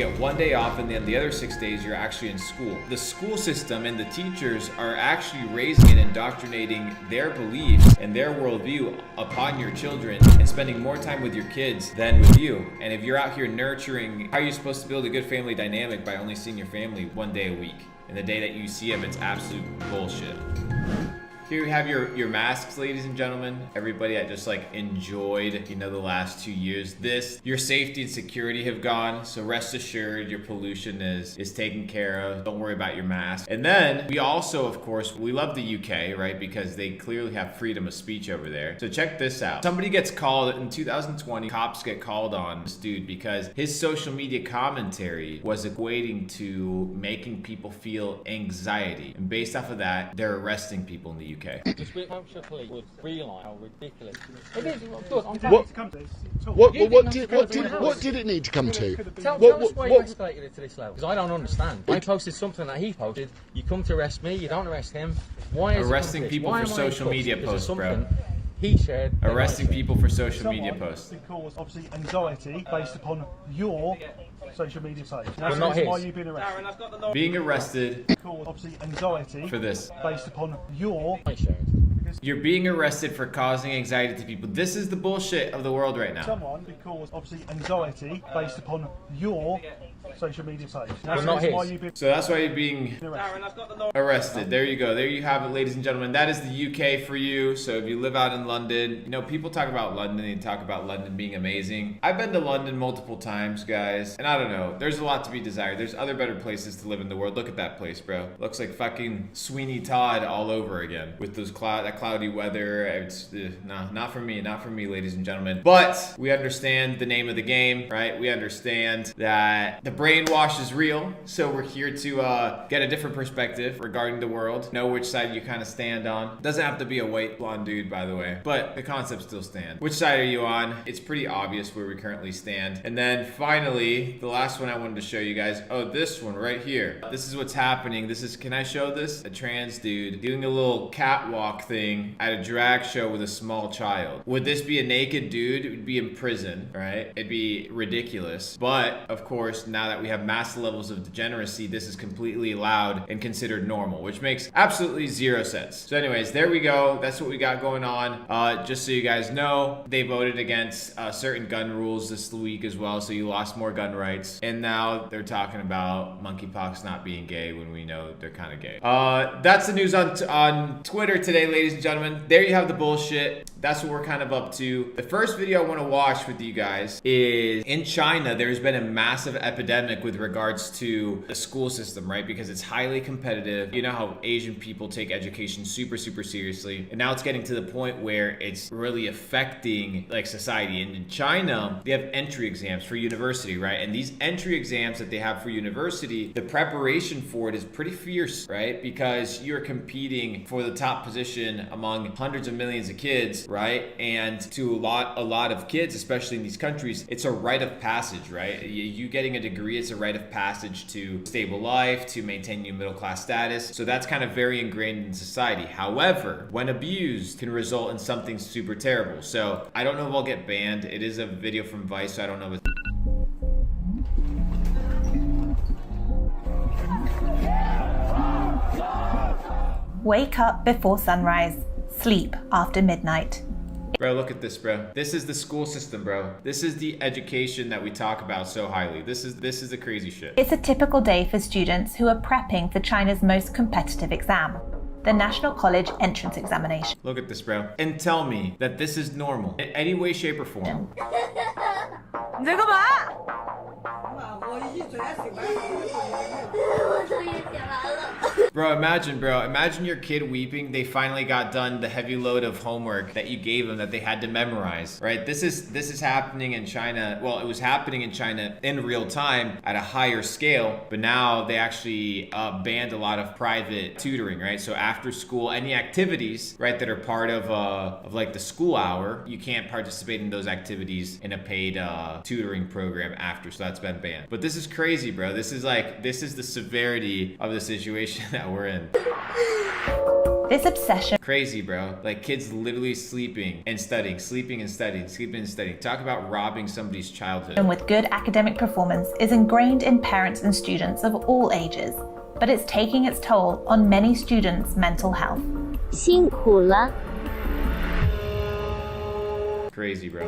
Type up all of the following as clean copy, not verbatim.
get 1 day off, and then the other 6 days you're actually in school. The school system and the teachers are actually raising and indoctrinating their beliefs and their worldview upon your children and spending more time with your kids than with you. And if you're out here nurturing, how are you supposed to build a good family dynamic by only seeing your family 1 day a week? And the day that you see them, it's absolute bullshit. Here we have your masks, ladies and gentlemen. Everybody that just like enjoyed, the last 2 years. Your safety and security have gone. So rest assured, your pollution is taken care of. Don't worry about your mask. And then we also, of course, we love the UK, right? Because they clearly have freedom of speech over there. So check this out. Somebody gets called in 2020. Cops get called on this dude because his social media commentary was equating to making people feel anxiety. And based off of that, they're arresting people in the UK. The Hampshire police would realise how ridiculous it is. What did it need to come to? Tell us why you escalated it to this level. Because I don't understand. I posted something that he posted. You come to arrest me. You don't arrest him. Why is arresting people for social media posts, bro? He shared. Arresting people for social media posts. Because obviously anxiety based upon your social media page. But not his. Why you've been arrested. Being arrested Because obviously anxiety for this. based upon your. You're being arrested for causing anxiety to people. This is the bullshit of the world right now. Someone because obviously anxiety based upon your social media page. But not his. So that's why you're being arrested. There you go. There you have it, ladies and gentlemen. That is the UK for you. So if you live out in London, people talk about London. They talk about London being amazing. I've been to London multiple times, guys. And I don't know. There's a lot to be desired. There's other better places to live in the world. Look at that place, bro. Looks like fucking Sweeney Todd all over again with those cloudy weather. It's not for me, ladies and gentlemen. But we understand the name of the game, right? We understand that the brainwash is real. So we're here to get a different perspective regarding the world. Know which side you kind of stand on. Doesn't have to be a white blonde dude, by the way, but the concept still stands. Which side are you on? It's pretty obvious where we currently stand. And then finally, the last one I wanted to show you guys. Oh, this one right here. This is what's happening. Can I show this? A trans dude doing a little catwalk thing at a drag show with a small child. Would this be a naked dude? It would be in prison, right? It'd be ridiculous. But of course, now that we have massive levels of degeneracy, this is completely allowed and considered normal, which makes absolutely zero sense. So anyways, there we go. That's what we got going on. Just so you guys know, they voted against certain gun rules this week as well, so you lost more gun rights. And now they're talking about monkeypox not being gay when we know they're kind of gay. That's the news on Twitter today, ladies and gentlemen. There you have the bullshit. That's what we're kind of up to. The first video I want to watch with you guys is in China. There's been a massive epidemic with regards to the school system, right? Because it's highly competitive. You know how Asian people take education super seriously. And now it's getting to the point where it's really affecting like society. And in China, they have entry exams for university, right? And these entry exams that they have for university, the preparation for it is pretty fierce, right? Because you're competing for the top position among hundreds of millions of kids, right? And to a lot of kids, especially in these countries, it's a rite of passage, right? You getting a degree, it's a rite of passage to stable life, to maintain your middle class status. So that's kind of very ingrained in society. However, when abused, can result in something super terrible. So I don't know if I'll get banned. It is a video from Vice, so I don't know if it's Wake up before sunrise. Sleep after midnight. Bro, look at this, bro. This is the school system, bro. This is the education that we talk about so highly. This is the crazy shit. It's a typical day for students who are prepping for China's most competitive exam, the National College Entrance Examination. Look at this, bro. And tell me that this is normal in any way, shape, or form. Bro, imagine your kid weeping. They finally got done the heavy load of homework that you gave them that they had to memorize, right? This is happening in China. Well, it was happening in China in real time at a higher scale, but now they actually banned a lot of private tutoring, right? So after school, any activities, right, that are part of like the school hour, you can't participate in those activities in a paid tutoring program after. So that's been banned. But this is crazy, bro. This is the severity of the situation that we're in. This obsession Crazy, bro. Like kids literally sleeping and studying, sleeping and studying, sleeping and studying. Talk about robbing somebody's childhood. with good academic performance is ingrained in parents and students of all ages, but it's taking its toll on many students' mental health. 辛苦了。 Crazy, bro.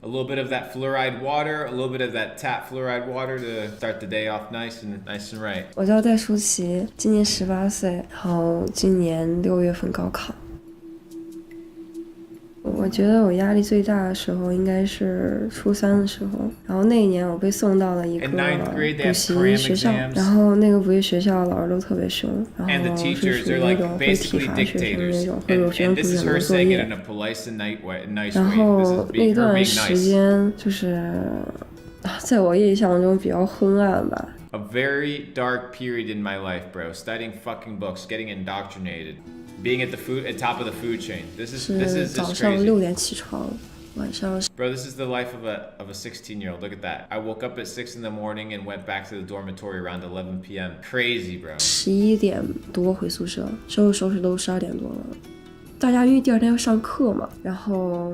A little bit of that fluoride water, a little bit of that tap fluoride water to start the day off nice and right. 我叫戴舒淇，今年18岁，然后今年6月份高考。我觉得我压力最大的时候应该是初3的时候，然后那一年我被送到了一个补习学校，然后那个补习学校老师都特别凶，然后是属于那种会体罚学生的那种，会有学生布置很多作业。然后那段时间就是在我印象中比较昏暗吧。A very dark period in my life, bro. Studying fucking books, getting indoctrinated, being at top of the food chain. This is 早 just 上 crazy. 6点起床，晚上 Bro, this is the life of a 16-year-old. Look at that. I woke up at 6 in the morning and went back to the dormitory around 11 p.m. Crazy, bro. 11点多回宿舍，收拾都12点多了。大家因为第二天要上课嘛，然后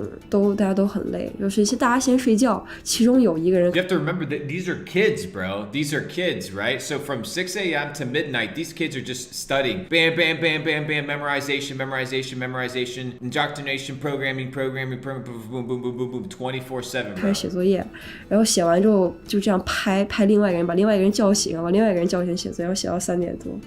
大家都很累，就是大家先睡觉，其中有一个人。You have to remember that these are kids, bro. These are kids, right? So from 6 a.m. to midnight, these kids are just studying. Bam, bam, bam, bam, bam. Memorization, memorization, memorization. Indoctrination, programming, boom, boom, boom, boom, boom, 24/7. 开始写作业，然后写完之后就这样拍另外一个人，把另外一个人叫醒，把另外一个人叫醒写作业，然后写到3点多。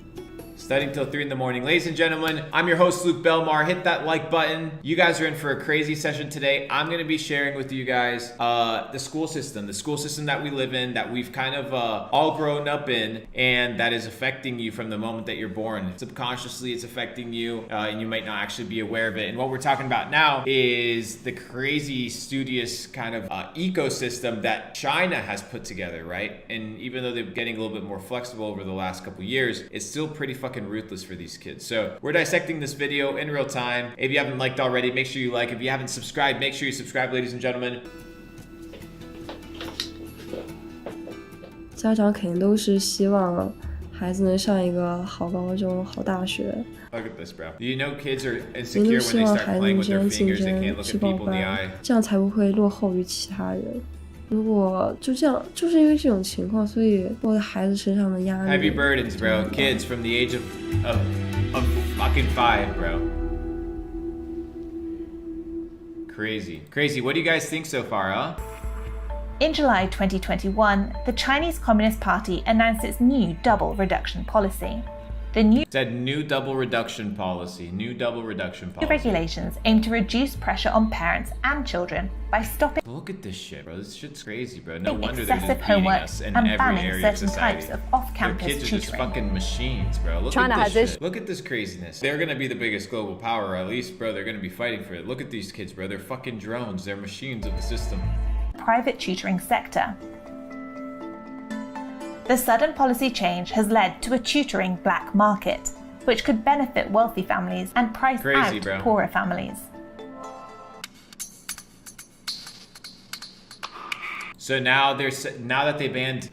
Studying till 3 in the morning. Ladies and gentlemen, I'm your host, Luke Belmar. Hit that like button. You guys are in for a crazy session today. I'm going to be sharing with you guys the school system that we live in, that we've kind of all grown up in, and that is affecting you from the moment that you're born. Subconsciously, it's affecting you, and you might not actually be aware of it. And what we're talking about now is the crazy, studious kind of ecosystem that China has put together, right? And even though they're getting a little bit more flexible over the last couple years, it's still pretty fucking ruthless for these kids. So we're dissecting this video in real time. If you haven't liked already, make sure you like. If you haven't subscribed, make sure you subscribe, ladies and gentlemen. 家长肯定都是希望孩子能上一个好高中、好大学。 Look at this, bro. Do you know kids are 人 insecure 都 when 希 they 望 start 孩子 playing 们 with 之 their 间竞 fingers? They 争 can't look 去 at 报 people in the 班 eye.，这样才不会落后于其他人。如果就这样，就是因为这种情况，所以落在孩子身上的压力。 Heavy burdens, bro. Kids from the age of fucking 5, bro. Crazy. What do you guys think so far, huh? In July 2021, the Chinese Communist Party announced its new double reduction policy. The new It said new double reduction policy. regulations aim to reduce pressure on parents and children by stopping Look at this shit, bro. This shit's crazy, bro. No wonder they're excessive just beating homework us in and every banning area of certain society. types of Their off-campus kids are just tutoring. fucking machines, bro. Look China at has this this- shit. Look at this craziness. They're gonna be the biggest global power, or at least, bro, they're gonna be fighting for it. Look at these kids, bro. They're fucking drones. They're machines of the system. Private tutoring sector. The sudden policy change has led to a tutoring black market, which could benefit wealthy families and price Crazy, out bro. poorer families. So now that they banned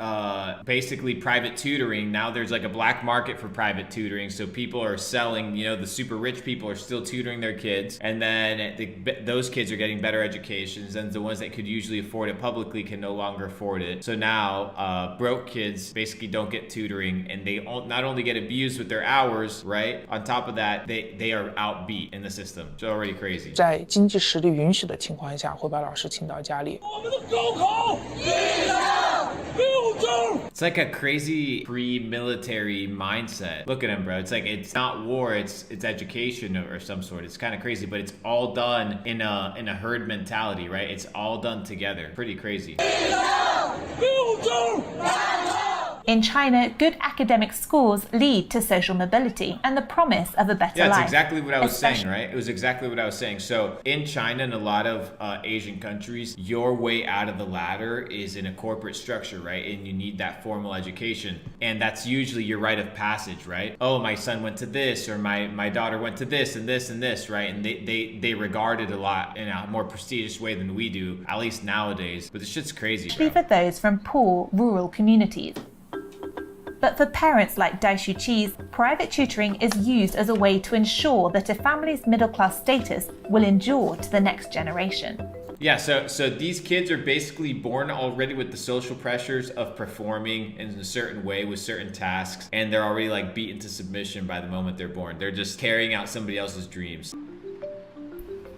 basically private tutoring, now there's like a black market for private tutoring. So people are selling, the super rich people are still tutoring their kids, and then those kids are getting better educations, and the ones that could usually afford it publicly can no longer afford it. So now broke kids basically don't get tutoring, and they not only get abused with their hours, right? On top of that, they are outbeat in the system. It's already crazy. 在经济实力允许的情况下，会把老师请到家里。 It's like a crazy pre-military mindset. Look at him, bro. It's like it's not war, it's education or some sort. It's kind of crazy, but it's all done in a herd mentality, right? It's all done together. Pretty crazy. In China, good academic scores lead to social mobility and the promise of a better Yeah, life. it's exactly what I was saying, right? It was exactly what I was saying. So in China and a lot of Asian countries, your way out of the ladder is in a corporate structure, right? And you need that formal education. And that's usually your rite of passage, right? Oh, my son went to this, or my daughter went to this and this and this, right? And they regard it a lot in a more prestigious way than we do, at least nowadays. But this shit's crazy, bro. Especially for those from poor rural communities. But for parents like Dai Shuqi's, private tutoring is used as a way to ensure that a family's middle-class status will endure to the next generation. Yeah, so these kids are basically born already with the social pressures of performing in a certain way with certain tasks, and they're already like beaten to submission by the moment they're born. They're just carrying out somebody else's dreams.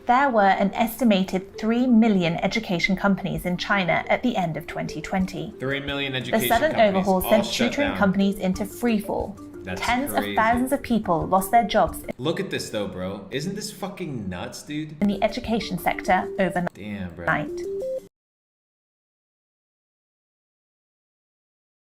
There were an estimated 3 million education companies in China at the end of 2020. 3 million education The sudden companies overhaul all sent shut tutoring down. companies into freefall. That's Tens crazy. of thousands of people lost their jobs Look at this though, bro. Isn't this fucking nuts, dude? in the education sector overnight. Damn, bro.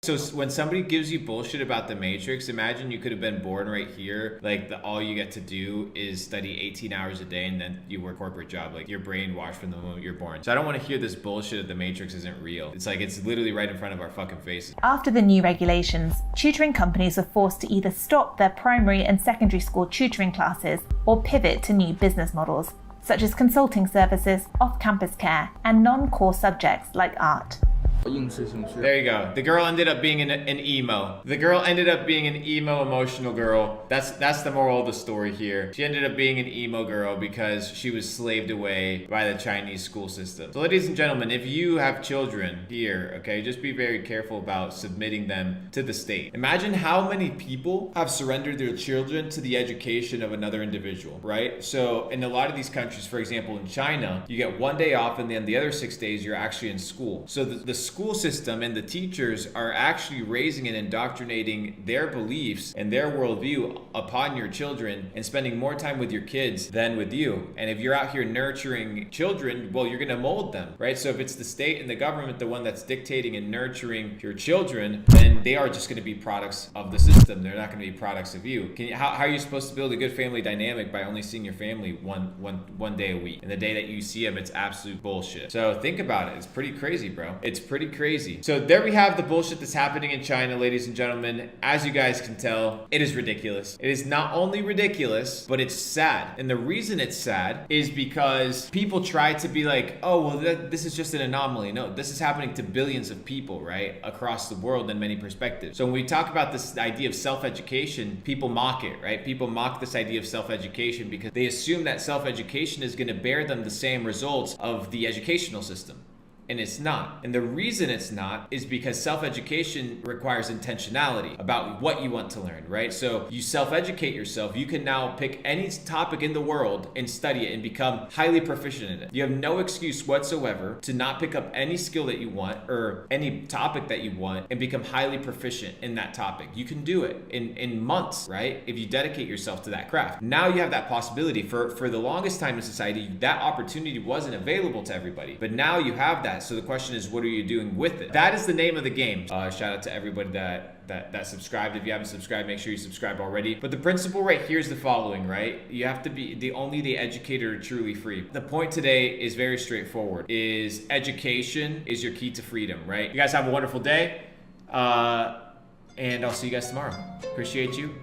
So when somebody gives you bullshit about the Matrix, imagine you could have been born right here. Like all you get to do is study 18 hours a day and then you work a corporate job. Like you're brainwashed from the moment you're born. So I don't want to hear this bullshit that the Matrix isn't real. It's like it's literally right in front of our fucking faces. After the new regulations, tutoring companies were forced to either stop their primary and secondary school tutoring classes or pivot to new business models, such as consulting services, off-campus care, and non-core subjects like art. There you go. The girl ended up being an emo. The girl ended up being an emo emotional girl. That's the moral of the story here. She ended up being an emo girl because she was slaved away by the Chinese school system. So ladies and gentlemen, if you have children here, okay, just be very careful about submitting them to the state. Imagine how many people have surrendered their children to the education of another individual, right? So in a lot of these countries, for example, in China, you get 1 day off and then the other 6 days you're actually in school. So the school system and the teachers are actually raising and indoctrinating their beliefs and their worldview upon your children and spending more time with your kids than with you. And if you're out here nurturing children, well, you're gonna mold them, right? So if it's the state and the government, the one that's dictating and nurturing your children, then they are just gonna be products of the system. They're not gonna be products of you. How are you supposed to build a good family dynamic by only seeing your family one day a week? And the day that you see them, it's absolute bullshit. So think about it. It's pretty crazy, bro. It's pretty crazy. So there we have the bullshit that's happening in China, ladies and gentlemen. As you guys can tell, it is ridiculous. It is not only ridiculous, but it's sad. And the reason it's sad is because people try to be like, oh, well, this is just an anomaly. No, this is happening to billions of people, right? Across the world in many perspectives. So when we talk about this idea of self-education, people mock it, right? People mock this idea of self-education because they assume that self-education is going to bear them the same results of the educational system. And it's not. And the reason it's not is because self-education requires intentionality about what you want to learn, right? So you self-educate yourself. You can now pick any topic in the world and study it and become highly proficient in it. You have no excuse whatsoever to not pick up any skill that you want or any topic that you want and become highly proficient in that topic. You can do it in months, right? If you dedicate yourself to that craft. Now you have that possibility. For the longest time in society, that opportunity wasn't available to everybody. But now you have that. So the question is, what are you doing with it? That is the name of the game. Shout out to everybody that subscribed. If you haven't subscribed, make sure you subscribe already. But the principle right here is the following, right? You have to be only the educator are truly free. The point today is very straightforward. Is education is your key to freedom, right? You guys have a wonderful day. And I'll see you guys tomorrow. Appreciate you.